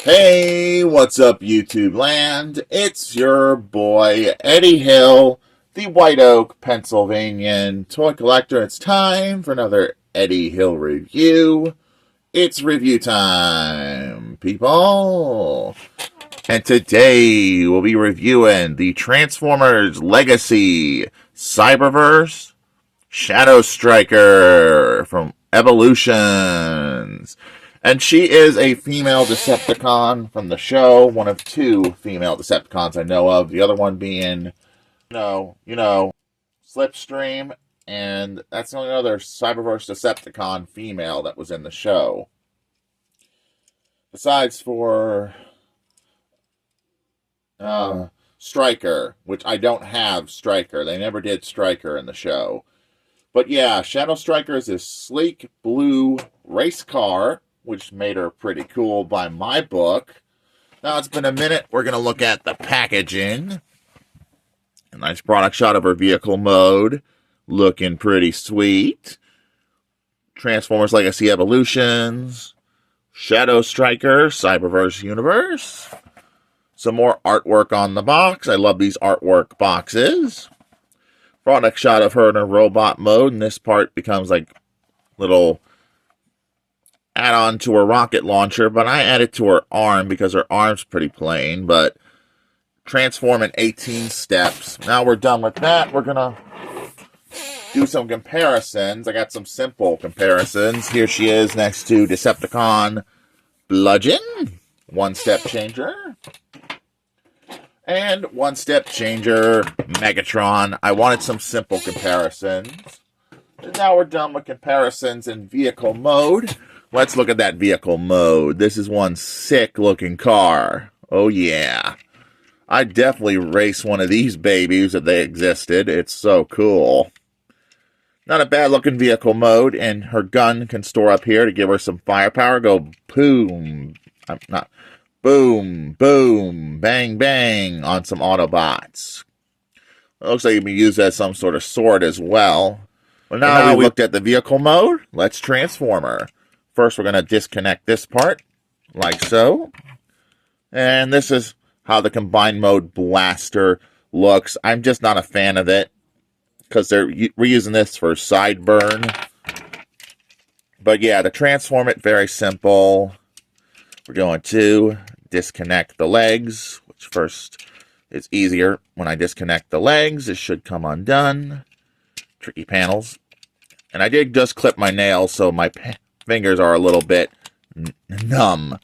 Hey, what's up, YouTube land? It's your boy, Eddie Hill, the White Oak, Pennsylvanian toy collector. It's time for another Eddie Hill review. It's review time, people. And today we'll be reviewing the Transformers Legacy Cyberverse Shadowstriker from Evolutions. And she is a female Decepticon from the show, one of two female Decepticons I know of. The other one being, Slipstream, and that's the only other Cyberverse Decepticon female that was in the show. Besides for Striker, which I don't have Striker. They never did Striker in the show. But yeah, Shadowstriker is this sleek blue race car, which made her pretty cool by my book. Now it's been a minute. We're going to look at the packaging. A nice product shot of her vehicle mode. Looking pretty sweet. Transformers Legacy Evolutions. Shadowstriker, Cyberverse Universe. Some more artwork on the box. I love these artwork boxes. Product shot of her in her robot mode, and this part becomes like little add-on to her rocket launcher, but I added to her arm because her arm's pretty plain, but transform in 18 steps. Now we're done with that. We're gonna do some comparisons. I got some simple comparisons. Here she is next to Decepticon Bludgeon, one-step changer. And one-step changer, Megatron. I wanted some simple comparisons. And now we're done with comparisons in vehicle mode. Let's look at that vehicle mode. This is one sick-looking car. Oh, yeah. I'd definitely race one of these babies if they existed. It's so cool. Not a bad-looking vehicle mode, and her gun can store up here to give her some firepower. Go boom. Boom, boom, bang, bang on some Autobots. It looks like it can be used as some sort of sword as well. Well, now we looked at the vehicle mode. Let's transform her. First, we're going to disconnect this part, like so. And this is how the combined mode blaster looks. I'm just not a fan of it, because they're reusing this for sideburn. But yeah, to transform it, very simple. We're going to disconnect the legs, which first is easier. When I disconnect the legs, it should come undone. Tricky panels. And I did just clip my nails, so my fingers are a little bit numb.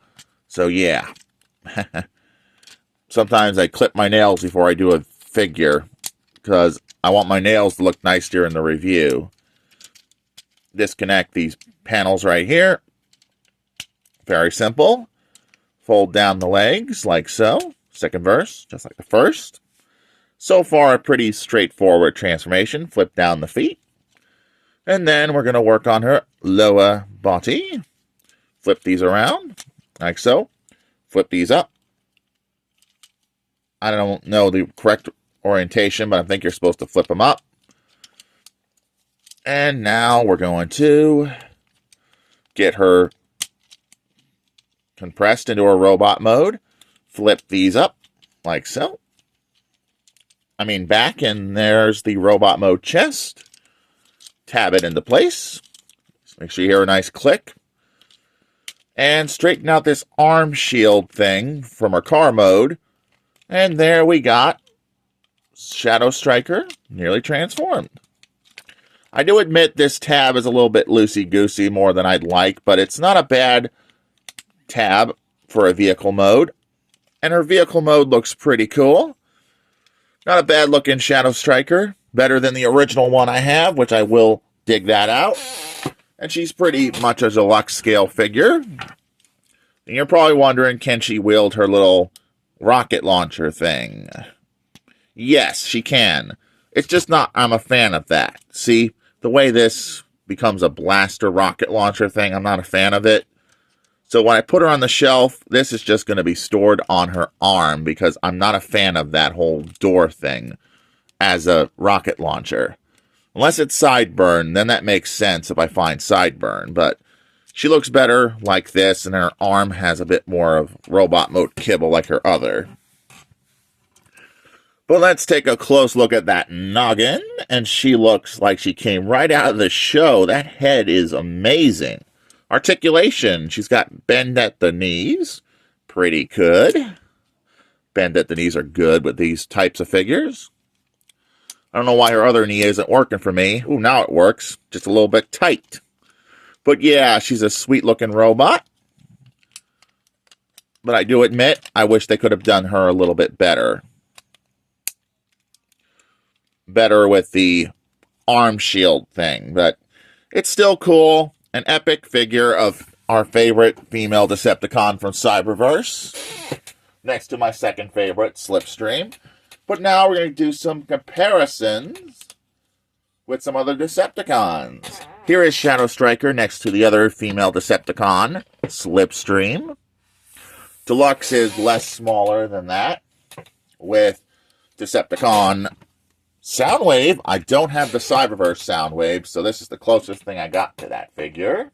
So yeah. Sometimes I clip my nails before I do a figure, because I want my nails to look nice during the review. Disconnect these panels right here. Very simple. Fold down the legs like so. Second verse, just like the first. So far, a pretty straightforward transformation. Flip down the feet. And then we're going to work on her lower body. Flip these around, like so. Flip these up. I don't know the correct orientation, but I think you're supposed to flip them up. And now we're going to get her compressed into a robot mode. Flip these up like so. Back, and there's the robot mode chest. Tab it into place. Make sure you hear a nice click. And straighten out this arm shield thing from our car mode. And there we got Shadowstriker nearly transformed. I do admit this tab is a little bit loosey-goosey, more than I'd like, but it's not a bad tab for a vehicle mode. And her vehicle mode looks pretty cool. Not a bad looking Shadowstriker. Better than the original one I have, which I will dig that out. And she's pretty much a deluxe scale figure. And you're probably wondering, can she wield her little rocket launcher thing? Yes, she can. It's just not, I'm a fan of that. See, the way this becomes a blaster rocket launcher thing, I'm not a fan of it. So when I put her on the shelf, this is just going to be stored on her arm, because I'm not a fan of that whole door thing as a rocket launcher. Unless it's sideburn, then that makes sense if I find sideburn. But She looks better like this, and her arm has a bit more of robot mode kibble like her other. But let's take a close look at that noggin, and she looks like she came right out of the show. That head is amazing. Articulation, she's got bend at the knees. Pretty good. Bend at the knees are good with these types of figures. I don't know why her other knee isn't working for me. Ooh, now it works. Just a little bit tight. But yeah, she's a sweet-looking robot. But I do admit, I wish they could have done her a little bit better. Better with the arm shield thing. But it's still cool. An epic figure of our favorite female Decepticon from Cyberverse. Next to my second favorite, Slipstream. But now we're going to do some comparisons with some other Decepticons. Here is Shadowstriker next to the other female Decepticon, Slipstream. Deluxe is less smaller than that. With Decepticon Soundwave, I don't have the Cyberverse Soundwave, so this is the closest thing I got to that figure.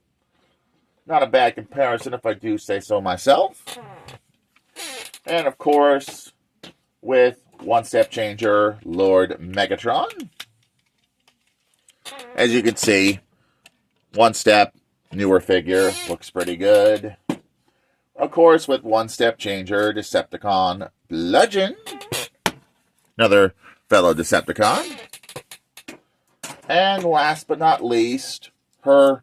Not a bad comparison if I do say so myself. And of course, with One Step Changer, Lord Megatron. As you can see, One Step, newer figure, looks pretty good. Of course, with One Step Changer, Decepticon Bludgeon. Another fellow Decepticon. And last but not least, her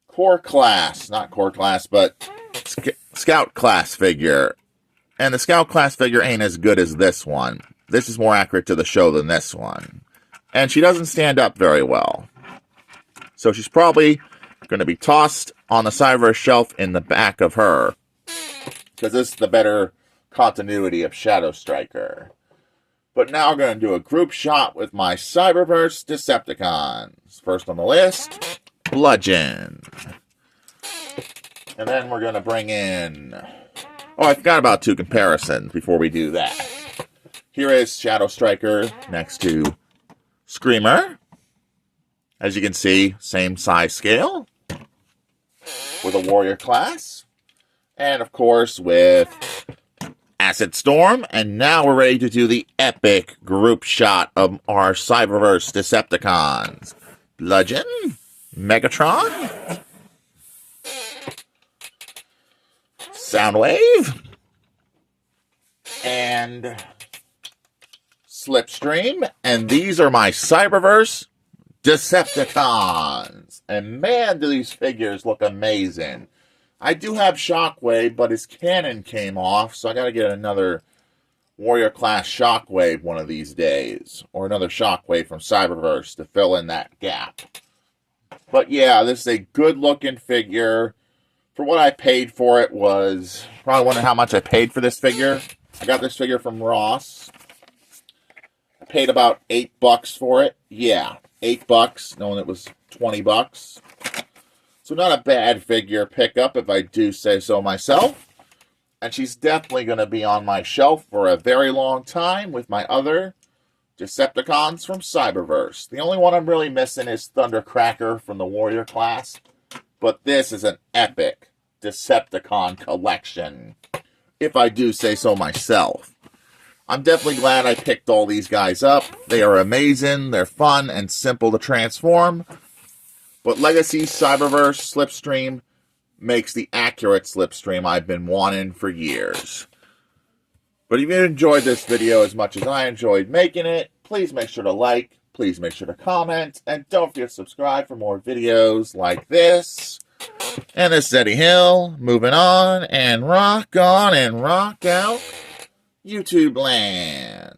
core class, not core class, but Scout class figure. And the Scout class figure ain't as good as this one. This is more accurate to the show than this one. And she doesn't stand up very well. So she's probably going to be tossed on the Cyberverse shelf in the back of her. Because this is the better continuity of Shadowstriker. But now we're going to do a group shot with my Cyberverse Decepticons. First on the list, Bludgeon. And then we're going to bring in... Oh, I forgot about two comparisons before we do that. Here is Shadowstriker next to Screamer. As you can see, same size scale. With a warrior class. And of course with Acid Storm. And now we're ready to do the epic group shot of our Cyberverse Decepticons. Bludgeon. Megatron. Soundwave. And Slipstream. And these are my Cyberverse Decepticons. And man, do these figures look amazing. I do have Shockwave, but his cannon came off, so I gotta get another Warrior Class Shockwave one of these days. Or another Shockwave from Cyberverse to fill in that gap. But yeah, this is a good-looking figure. For what I paid for it was... Probably wondering how much I paid for this figure. I got this figure from Ross. I paid about $8 for it. Yeah, $8, knowing it was $20. So not a bad figure pickup, if I do say so myself. And she's definitely going to be on my shelf for a very long time with my other Decepticons from Cyberverse. The only one I'm really missing is Thundercracker from the Warrior class. But this is an epic Decepticon collection, if I do say so myself. I'm definitely glad I picked all these guys up. They are amazing, they're fun, and simple to transform. But Legacy Cyberverse Slipstream makes the accurate Slipstream I've been wanting for years. But if you enjoyed this video as much as I enjoyed making it, please make sure to like, please make sure to comment, and don't forget to subscribe for more videos like this. And this is Eddie Hill, moving on and rock out YouTube land.